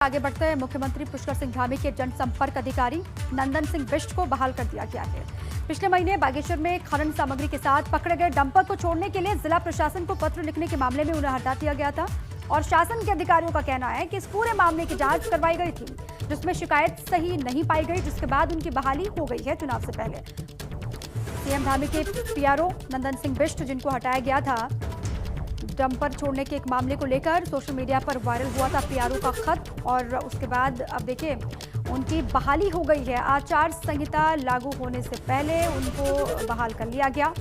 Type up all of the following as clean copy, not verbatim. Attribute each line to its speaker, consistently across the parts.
Speaker 1: आगे बढ़ते हैं। मुख्यमंत्री पुष्कर सिंह धामी के जनसंपर्क अधिकारी नंदन सिंह बिष्ट को बहाल कर दिया गया है। पिछले महीने बागेश्वर में खनन सामग्री के साथ पकड़े गए डंपर को छोड़ने के लिए जिला प्रशासन को पत्र लिखने के मामले में उन्हें हटा दिया गया था और शासन के अधिकारियों का कहना है कि इस पूरे मामले की जांच करवाई गई थी, जिसमें शिकायत सही नहीं पाई गई, जिसके बाद उनकी बहाली हो गई है चुनाव से पहले। सीएम धामी के पीआरओ नंदन सिंह बिष्ट, जिनको हटाया गया था डंपर छोड़ने के एक मामले को लेकर, सोशल मीडिया पर वायरल हुआ था पीआरओ का खत और उसके बाद अब देखिए उनकी बहाली हो गई है। आचार संहिता लागू होने से पहले उनको बहाल कर लिया गया।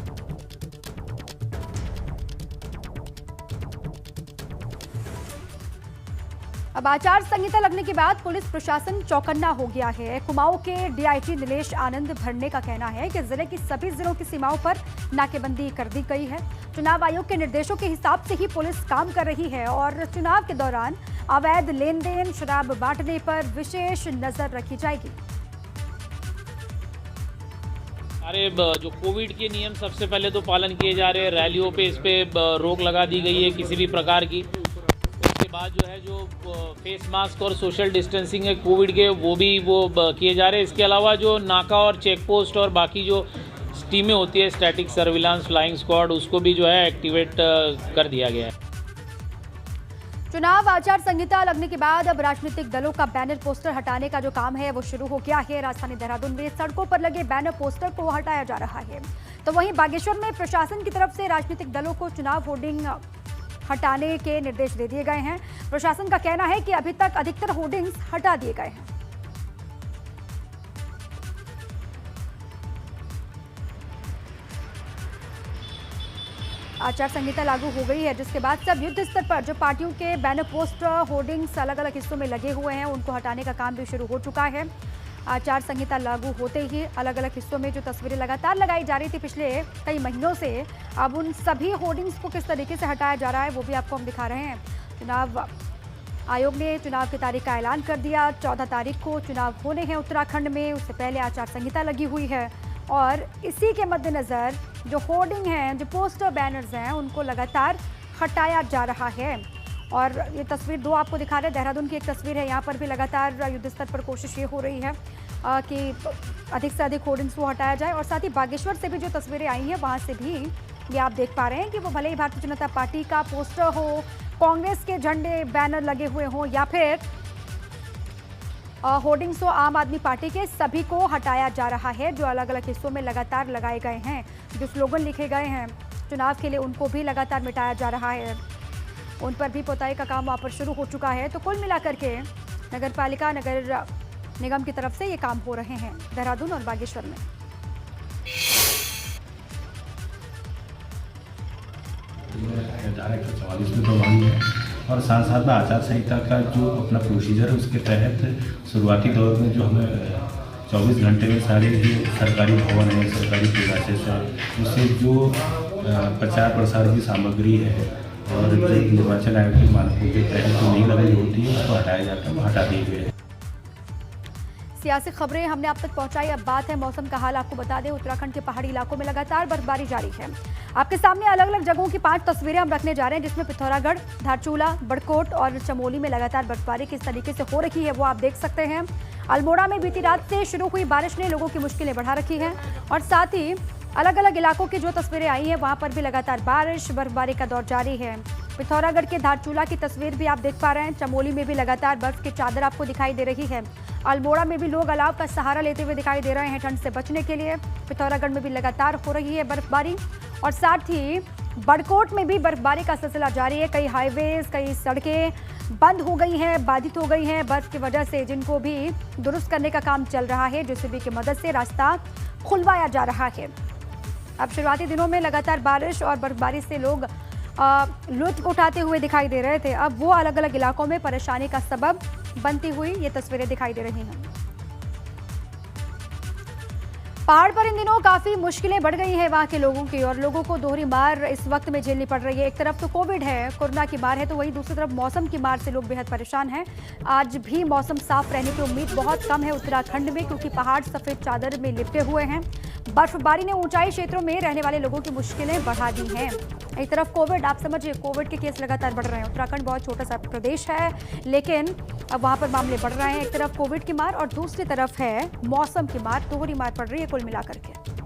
Speaker 1: अब आचार संहिता लगने के बाद पुलिस प्रशासन चौकन्ना हो गया है। कुमाऊं के डीआईजी नीलेश आनंद भरने का कहना है कि जिले की सभी जिलों की सीमाओं पर नाकेबंदी कर दी गई है। चुनाव आयोग के निर्देशों के हिसाब से ही पुलिस काम कर रही है और चुनाव के दौरान अवैध लेन देन, शराब बांटने पर विशेष नजर रखी जाएगी।
Speaker 2: अरे जो कोविड के नियम सबसे पहले तो पालन किए जा रहे हैं। रैलियों पे इस पे रोक लगा दी गई है किसी भी प्रकार की। उसके बाद जो है जो फेस मास्क और सोशल डिस्टेंसिंग है कोविड के, वो भी किए जा रहे हैं। इसके अलावा जो नाका और चेक पोस्ट और बाकी जो टीमें होती है, स्टैटिक सर्विलांस, फ्लाइंग स्क्वाड, उसको भी जो है एक्टिवेट कर दिया गया है।
Speaker 1: चुनाव आचार संहिता लगने के बाद अब राजनीतिक दलों का बैनर पोस्टर हटाने का जो काम है वो शुरू हो गया है। राजधानी देहरादून में सड़कों पर लगे बैनर पोस्टर को हटाया जा रहा है, तो वहीं बागेश्वर में प्रशासन की तरफ से राजनीतिक दलों को चुनाव होर्डिंग हटाने के निर्देश दे दिए गए हैं। प्रशासन का कहना है कि अभी तक अधिकतर होर्डिंग्स हटा दिए गए हैं। आचार संहिता लागू हो गई है, जिसके बाद सब युद्ध स्तर पर जो पार्टियों के बैनर पोस्टर होर्डिंग्स अलग अलग हिस्सों में लगे हुए हैं, उनको हटाने का काम भी शुरू हो चुका है। आचार संहिता लागू होते ही अलग अलग हिस्सों में जो तस्वीरें लगातार लगाई जा रही थी पिछले कई महीनों से, अब उन सभी होर्डिंग्स को किस तरीके से हटाया जा रहा है वो भी आपको हम दिखा रहे हैं। चुनाव आयोग ने चुनाव की तारीख का ऐलान कर दिया। 14 तारीख को चुनाव होने हैं उत्तराखंड में। उससे पहले आचार संहिता लगी हुई है और इसी के मद्देनजर जो होर्डिंग हैं, जो पोस्टर बैनर्स हैं, उनको लगातार हटाया जा रहा है। और ये तस्वीर दो आपको दिखा रहे हैं। देहरादून की एक तस्वीर है, यहाँ पर भी लगातार युद्ध स्तर पर कोशिश ये हो रही है कि अधिक से अधिक होर्डिंग्स को हटाया जाए। और साथ ही बागेश्वर से भी जो तस्वीरें आई हैं, वहाँ से भी ये आप देख पा रहे हैं कि वो भले ही भारतीय जनता पार्टी का पोस्टर हो, कांग्रेस के झंडे बैनर लगे हुए हों या फिर होर्डिंग्स हो आम आदमी पार्टी के, सभी को हटाया जा रहा है। जो अलग अलग हिस्सों में लगातार लगाए गए हैं, जो स्लोगन लिखे गए हैं चुनाव के लिए, उनको भी लगातार मिटाया जा रहा है। उन पर भी पोताई का काम वहाँ पर शुरू हो चुका है। तो कुल मिलाकर के नगर पालिका, नगर निगम की तरफ से ये काम हो रहे हैं देहरादून और बागेश्वर में।
Speaker 3: धारा 144 में प्रभावी है और साथ साथ में आचार संहिता का जो अपना प्रोसीजर है, उसके तहत शुरुआती दौर में जो हमें 24 घंटे में सारे जो सरकारी भवन है, सरकारी प्रोसेस है, उससे जो प्रचार प्रसार की सामग्री है और जो निर्वाचन आयोग के मानकों के तहत जो नहीं लगाई होती है, उसको हटाया जाता है, वो हटा दिए गए हैं।
Speaker 1: सियासी खबरें हमने आप तक पहुंचाई। अब बात है मौसम का हाल। आपको बता दें, उत्तराखंड के पहाड़ी इलाकों में लगातार बर्फबारी जारी है। आपके सामने अलग अलग जगहों की 5 तस्वीरें हम रखने जा रहे हैं, जिसमें पिथौरागढ़, धारचूला, बड़कोट और चमोली में लगातार बर्फबारी किस तरीके से हो रही है वो आप देख सकते हैं। अल्मोड़ा में बीती रात से शुरू हुई बारिश ने लोगों की मुश्किलें बढ़ा रखी हैं और साथ ही अलग अलग इलाकों की जो तस्वीरें आई हैं, वहां पर भी लगातार बारिश, बर्फबारी का दौर जारी है। पिथौरागढ़ के धारचूला की तस्वीर भी आप देख पा रहे हैं। चमोली में भी लगातार बर्फ की चादर आपको दिखाई दे रही है। अल्मोड़ा में भी लोग अलाव का सहारा लेते हुए दिखाई दे रहे हैं ठंड से बचने के लिए। पिथौरागढ़ में भी लगातार हो रही है बर्फबारी और साथ ही बड़कोट में भी बर्फबारी का सिलसिला जारी है। कई हाईवेज, कई सड़कें बंद हो गई हैं, बाधित हो गई हैं बर्फ की वजह से, जिनको भी दुरुस्त करने का काम चल रहा है। जेसीबी की मदद से रास्ता खुलवाया जा रहा है। अब शुरुआती दिनों में लगातार बारिश और बर्फबारी से लोग लुत्फ उठाते हुए दिखाई दे रहे थे। अब वो अलग अलग इलाकों में परेशानी का सबब बनती हुई ये तस्वीरें दिखाई दे रही हैं। पहाड़ पर इन दिनों काफी मुश्किलें बढ़ गई हैं वहां के लोगों की और लोगों को दोहरी मार इस वक्त में झेलनी पड़ रही है। एक तरफ तो कोविड है, कोरोना की मार है, तो वहीं दूसरी तरफ मौसम की मार से लोग बेहद परेशान हैं। आज भी मौसम साफ रहने की उम्मीद बहुत कम है उत्तराखंड में, क्योंकि पहाड़ सफेद चादर में लिपटे हुए हैं। बर्फबारी ने ऊंचाई क्षेत्रों में रहने वाले लोगों की मुश्किलें बढ़ा दी हैं। एक तरफ कोविड, आप समझिए कोविड के केस लगातार बढ़ रहे हैं। उत्तराखंड बहुत छोटा सा प्रदेश है, लेकिन अब वहां पर मामले बढ़ रहे हैं। एक तरफ कोविड की मार और दूसरी तरफ है मौसम की मार, दोहरी मार पड़ रही है कुल मिलाकर के।